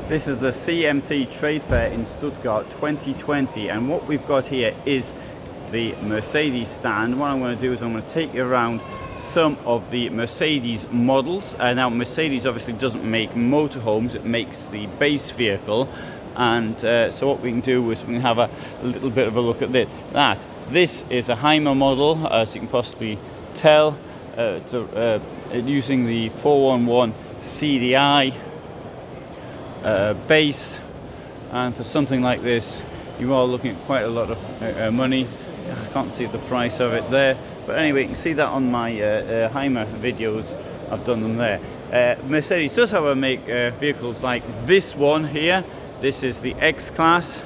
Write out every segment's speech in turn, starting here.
This is the CMT Trade Fair in Stuttgart 2020, and what we've got here is the Mercedes stand. What I'm going to do is I'm going to take you around some of the Mercedes models. Now Mercedes obviously doesn't make motorhomes, it makes the base vehicle, and so what we can do is we can have a little bit of a look at that. This is a Hymer model, as you can possibly tell. It's using the 411 CDI base, and for something like this you are looking at quite a lot of money. I can't see the price of it there, but anyway, you can see that on my Hymer videos. I've done them there. Mercedes does, however, make vehicles like this one here. This is the X-Class.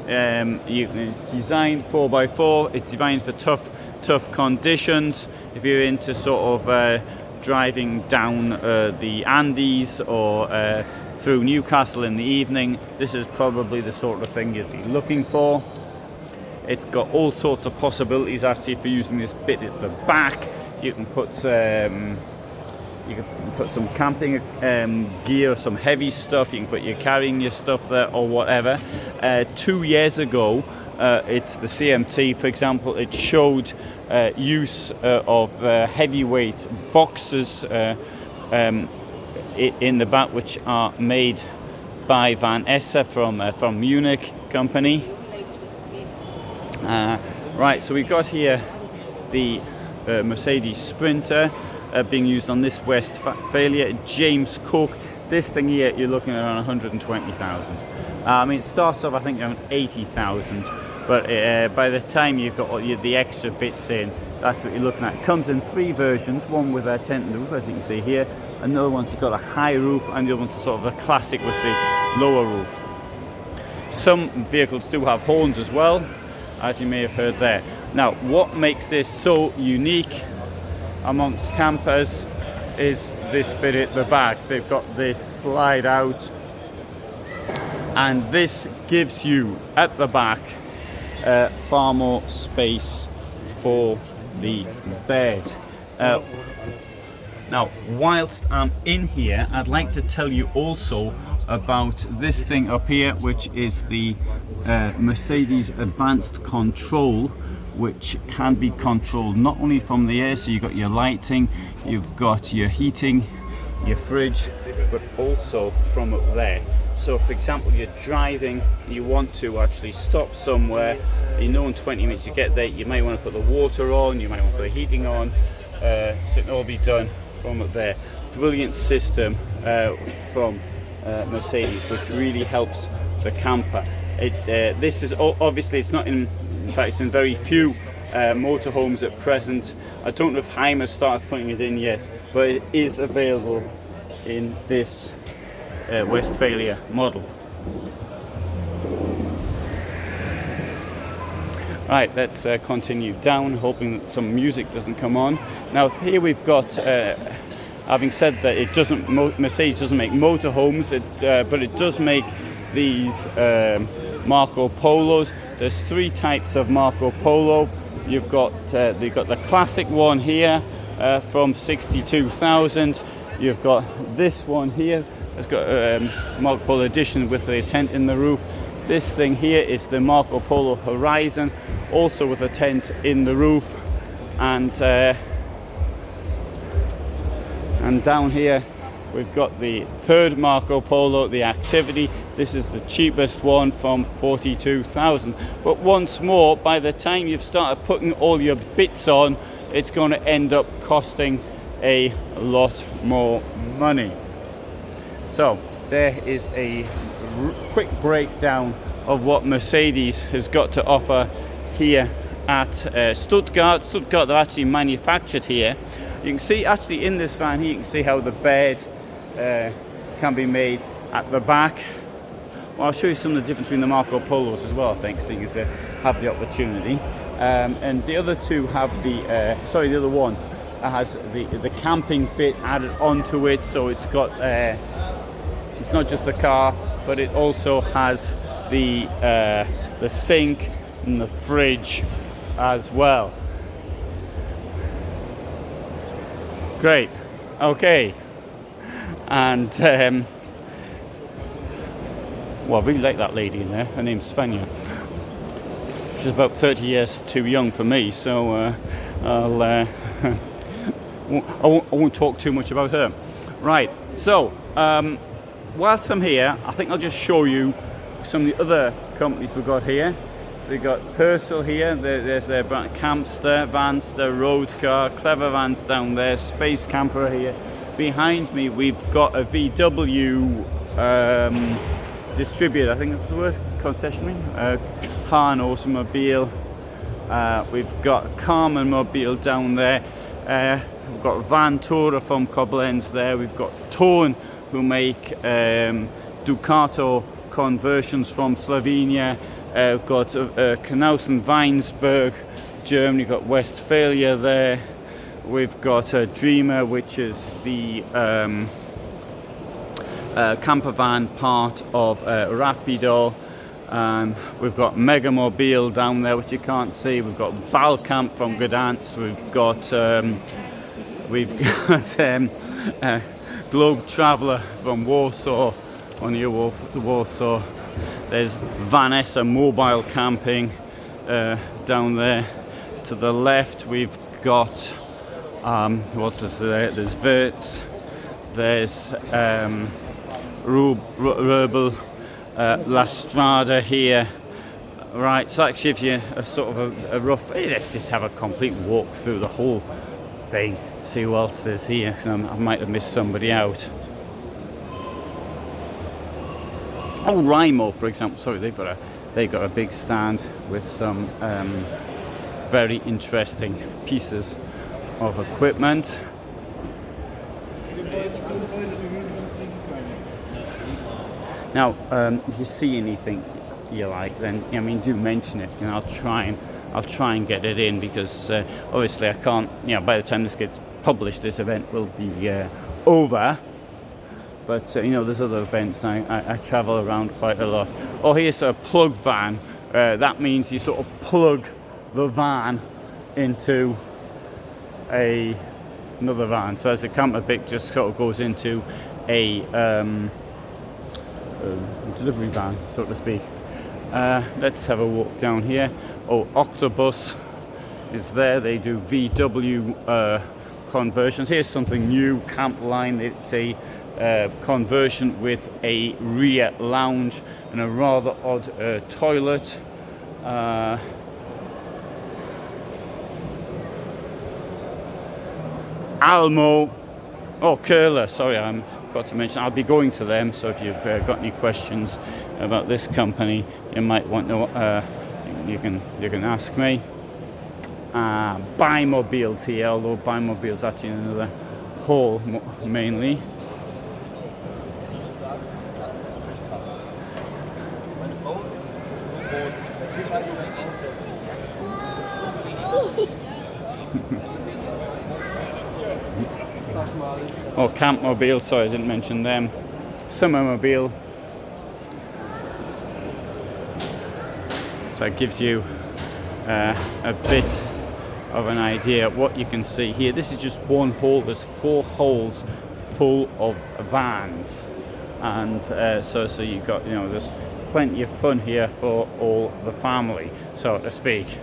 It's designed 4x4. It's designed for tough conditions. If you're into sort of driving down the Andes or through Newcastle in the evening, this is probably the sort of thing you'd be looking for. It's got all sorts of possibilities actually for using this bit at the back. You can put some camping gear, some heavy stuff. You can put carrying your stuff there or whatever. 2 years ago, it's the CMT, for example, it showed use of heavyweight boxes in the back, which are made by Van Esse from Munich company. Right, so we've got here the Mercedes Sprinter being used on this Westfalia James Cook. This thing here, you're looking at around 120,000. I mean, it starts off I think around 80,000, but by the time you've got all the extra bits in, that's what you're looking at. It comes in 3 versions, one with a tent and roof, as you can see here. Another one's got a high roof, and the other one's sort of a classic with the lower roof. Some vehicles do have horns as well, as you may have heard there. Now, what makes this so unique amongst campers is this bit at the back. They've got this slide out, and this gives you at the back far more space for the bed. Now, whilst I'm in here, I'd like to tell you also about this thing up here, which is the Mercedes Advanced Control, which can be controlled not only from the air, so you've got your lighting, you've got your heating, your fridge, but also from up there. So for example, you're driving, you want to actually stop somewhere, you know in 20 minutes you get there, you might want to put the water on, you might want to put the heating on, so it can all be done from up there. Brilliant system from Mercedes, which really helps the camper. This is obviously, it's not in fact it's in very few motorhomes at present. I don't know if Hymer started putting it in yet, but it is available in this Westfalia model. Right, let's continue down, hoping that some music doesn't come on. Now here we've got, having said that it doesn't, Mercedes doesn't make motorhomes, but it does make these Marco Polos. There's 3 types of Marco Polo. You've got the classic one here from 62,000. You've got this one here. It's got Marco Polo edition with the tent in the roof. This thing here is the Marco Polo Horizon, also with a tent in the roof, and down here we've got the 3rd Marco Polo, the Activity. This is the cheapest one from 42,000. But once more, by the time you've started putting all your bits on, it's going to end up costing a lot more money. So there is a quick breakdown of what Mercedes has got to offer here at Stuttgart. They're actually manufactured here. You can see actually in this van here, you can see how the bed can be made at the back. Well, I'll show you some of the difference between the Marco Polos as well, I think, so you can have the opportunity. And the other two have the other one has the camping bit added onto it, so it's got it's not just the car, but it also has the sink and the fridge as well. Great. Okay. And Well, I really like that lady in there. Her name's Svenja. She's about 30 years too young for me, so I won't talk too much about her. Right, so whilst I'm here, I think I'll just show you some of the other companies we've got here. So we've got Purcell here, there's their brand, Campster, Vanster, Roadcar, Clever Vans down there, Space Camper here. Behind me we've got a VW distributor, I think that's the word, concessionary, Hahn Automobile. We've got Carmen Mobile down there. We've got Van Tora from Koblenz there. We've got Tone, who make Ducato conversions from Slovenia. We've got Knaus and Weinsberg, Germany. We've got Westfalia there. We've got Dreamer, which is the campervan part of Rapido. We've got Megamobile down there, which you can't see. We've got Balkamp from Gdansk. We've got Globe Traveller from Warsaw, on the Warsaw. There's Vanessa Mobile Camping down there. To the left, we've got what's this there? There's Wirtz. There's Rubel. La Strada here. Right, so that gives you a sort of a rough. Let's just have a complete walk through the whole thing, see who else is here. I might have missed somebody out. Oh, Rymo, for example. Sorry, they've got a big stand with some very interesting pieces of equipment. Now, if you see anything you like, then do mention it, and I'll try and get it in, because obviously I can't. By the time this gets published, this event will be over. But there's other events. I travel around quite a lot. Oh, here's a plug van. That means you sort of plug the van into another van. So as the camper bit just sort of goes into a delivery van, so to speak. Let's have a walk down here. Oh, Octobus is there. They do VW conversions. Here's something new, Camp Line. It's a conversion with a rear lounge and a rather odd toilet. Almo. Oh, Curler. Sorry, I forgot to mention. I'll be going to them. So if you've got any questions about this company, you might want to. You can ask me. Bimobiles here, although Bimobiles actually in another hall mainly. Oh, Campmobile, sorry I didn't mention them. Summermobile. So it gives you a bit of an idea of what you can see here. This is just one hall. There's 4 halls full of vans, and so you've got there's plenty of fun here for all the family, so to speak.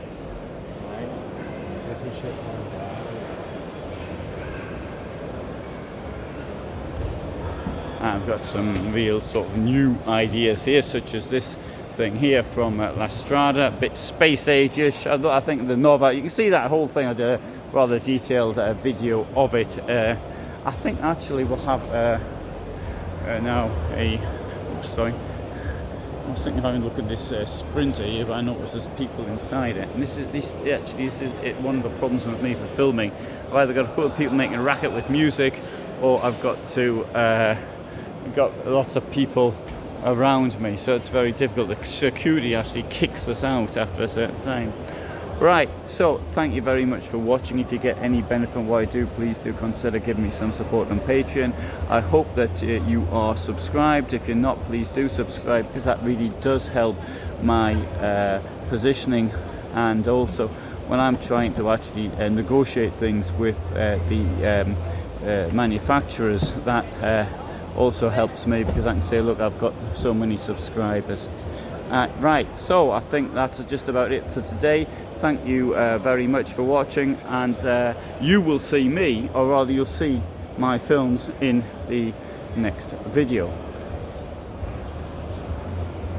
I've got some real sort of new ideas here, such as this thing here from La Strada, a bit space age-ish. I think the Nova, you can see that whole thing. I did a rather detailed video of it. I think actually we'll have now oops, sorry. I was thinking of having a look at this Sprinter here, but I noticed there's people inside it. And this is one of the problems with me for filming. I've either got to put people making a racket with music, or I've got to got lots of people around me, so it's very difficult. The security actually kicks us out after a certain time. Right, so thank you very much for watching. If you get any benefit from what I do, please do consider giving me some support on Patreon. I hope that you are subscribed. If you're not, please do subscribe, because that really does help my positioning, and also when I'm trying to actually negotiate things with the manufacturers, that also helps me, because I can say, look, I've got so many subscribers. Right, so I think that's just about it for today. Thank you very much for watching, and you will see me, or rather you'll see my films in the next video.